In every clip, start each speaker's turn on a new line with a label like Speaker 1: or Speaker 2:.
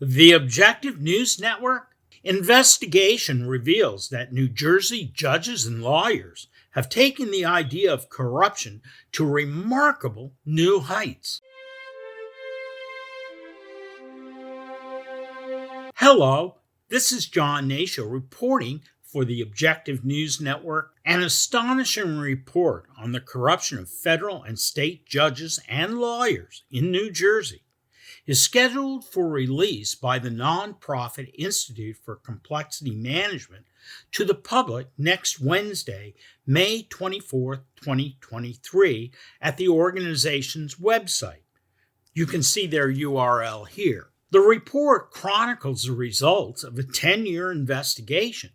Speaker 1: The Objective News Network investigation reveals that New Jersey judges and lawyers have taken the idea of corruption to remarkable new heights. Hello, this is John Hnatio reporting for the Objective News Network. An astonishing report on the corruption of federal and state judges and lawyers in New Jersey is scheduled for release by the nonprofit Institute for Complexity Management to the public next Wednesday, May 24, 2023, at the organization's website. You can see their URL here. The report chronicles the results of a 10-year investigation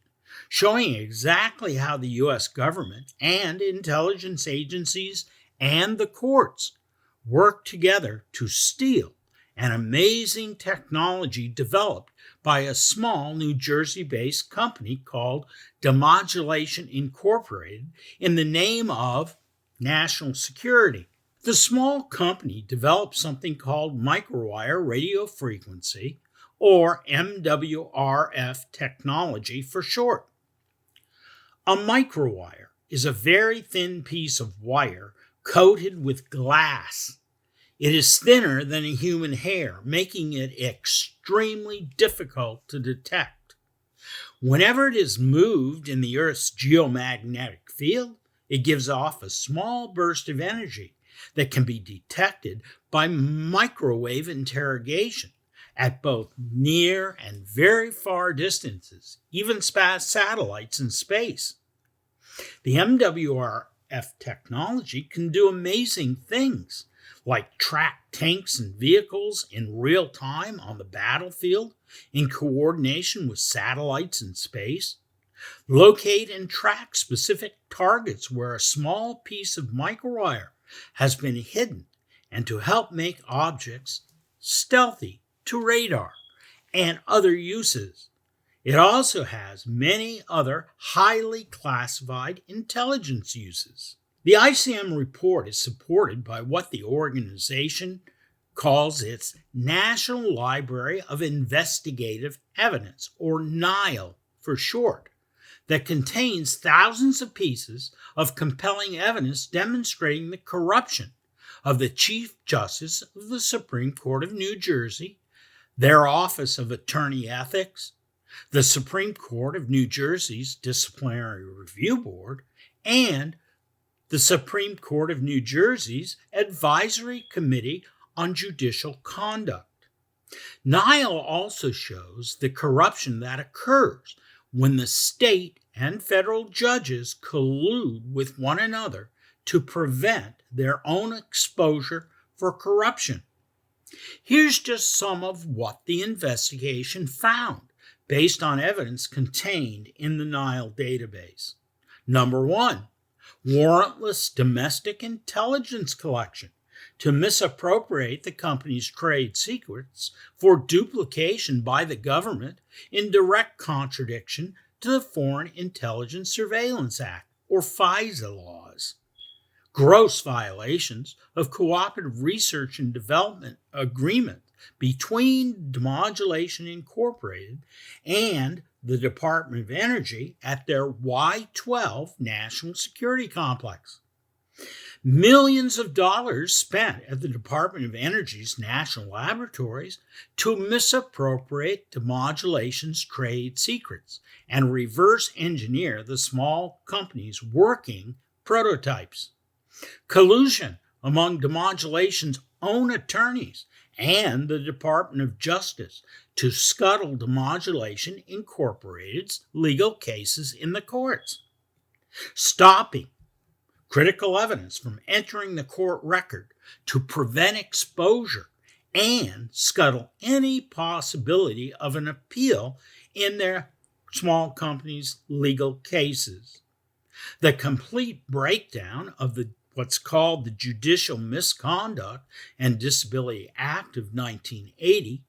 Speaker 1: showing exactly how the U.S. government and intelligence agencies and the courts work together to steal an amazing technology developed by a small New Jersey-based company called Demodulation Incorporated in the name of national security. The small company developed something called microwire radio frequency, or MWRF technology for short. A microwire is a very thin piece of wire coated with glass. It is thinner than a human hair, making it extremely difficult to detect. Whenever it is moved in the Earth's geomagnetic field, it gives off a small burst of energy that can be detected by microwave interrogation at both near and very far distances, even satellites in space. The MWRF technology can do amazing things, like track tanks and vehicles in real time on the battlefield in coordination with satellites in space, locate and track specific targets where a small piece of microwire has been hidden, and to help make objects stealthy to radar and other uses. It also has many other highly classified intelligence uses. The ICM report is supported by what the organization calls its National Library of Investigative Evidence, or NILE for short, that contains thousands of pieces of compelling evidence demonstrating the corruption of the Chief Justice of the Supreme Court of New Jersey, their Office of Attorney Ethics, the Supreme Court of New Jersey's Disciplinary Review Board, and the Supreme Court of New Jersey's Advisory Committee on Judicial Conduct. NILE also shows the corruption that occurs when the state and federal judges collude with one another to prevent their own exposure for corruption. Here's just some of what the investigation found based on evidence contained in the NILE database. Number 1, warrantless domestic intelligence collection to misappropriate the company's trade secrets for duplication by the government in direct contradiction to the Foreign Intelligence Surveillance Act, or FISA laws. Gross violations of cooperative research and development agreement between Demodulation Incorporated and the Department of Energy at their Y-12 National Security Complex. Millions of dollars spent at the Department of Energy's national laboratories to misappropriate Demodulation's trade secrets and reverse engineer the small company's working prototypes. Collusion among Demodulation's own attorneys and the Department of Justice to scuttle Demodulation Incorporated's legal cases in the courts. Stopping critical evidence from entering the court record to prevent exposure and scuttle any possibility of an appeal in their small company's legal cases. The complete breakdown of what's called the Judicial Misconduct and Disability Act of 1980,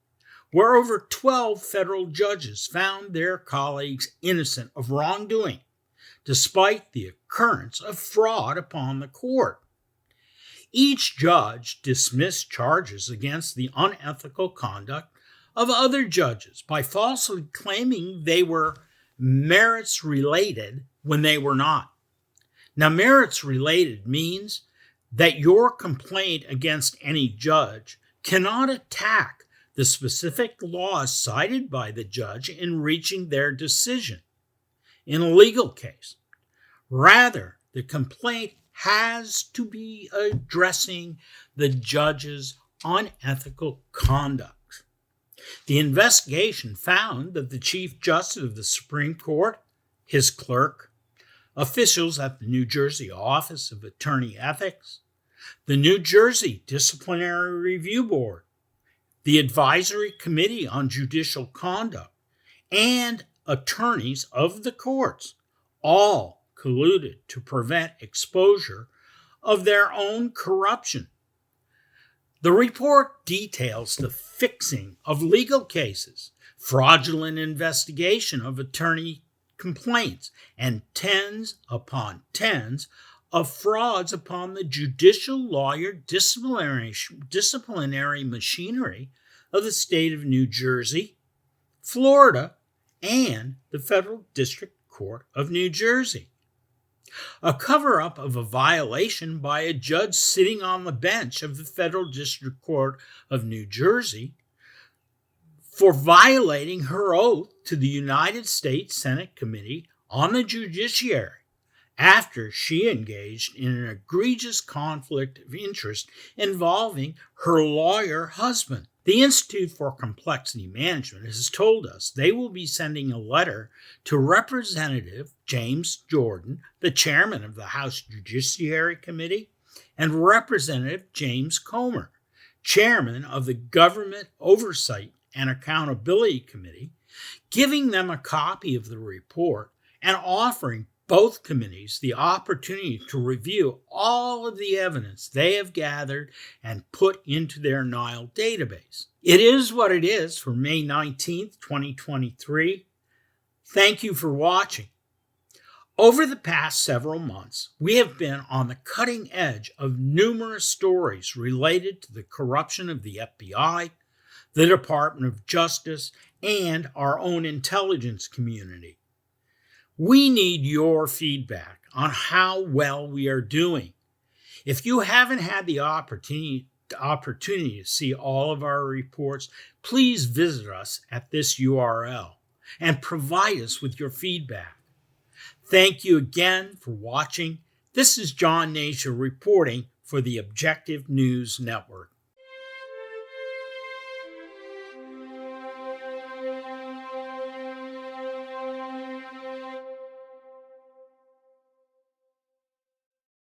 Speaker 1: where over 12 federal judges found their colleagues innocent of wrongdoing, despite the occurrence of fraud upon the court. Each judge dismissed charges against the unethical conduct of other judges by falsely claiming they were merits related when they were not. Now, merits related means that your complaint against any judge cannot attack the specific laws cited by the judge in reaching their decision in a legal case. Rather, the complaint has to be addressing the judge's unethical conduct. The investigation found that the Chief Justice of the Supreme Court, his clerk, officials at the New Jersey Office of Attorney Ethics, the New Jersey Disciplinary Review Board, the Advisory Committee on Judicial Conduct, and attorneys of the courts all colluded to prevent exposure of their own corruption. The report details the fixing of legal cases, fraudulent investigation of attorney complaints, and tens upon tens of frauds upon the judicial lawyer disciplinary machinery of the state of New Jersey, Florida, and the Federal District Court of New Jersey. A cover-up of a violation by a judge sitting on the bench of the Federal District Court of New Jersey for violating her oath to the United States Senate Committee on the Judiciary after she engaged in an egregious conflict of interest involving her lawyer husband. The Institute for Complexity Management has told us they will be sending a letter to Representative James Jordan, the chairman of the House Judiciary Committee, and Representative James Comer, chairman of the Government Oversight and Accountability Committee, giving them a copy of the report and offering both committees the opportunity to review all of the evidence they have gathered and put into their Nile database. It is what it is for May 19th, 2023. Thank you for watching. Over the past several months, we have been on the cutting edge of numerous stories related to the corruption of the FBI, the Department of Justice, and our own intelligence community. We need your feedback on how well we are doing. If you haven't had the opportunity to see all of our reports, please visit us at this URL and provide us with your feedback. Thank you again for watching. This is John Hnatio reporting for the Objective News Network.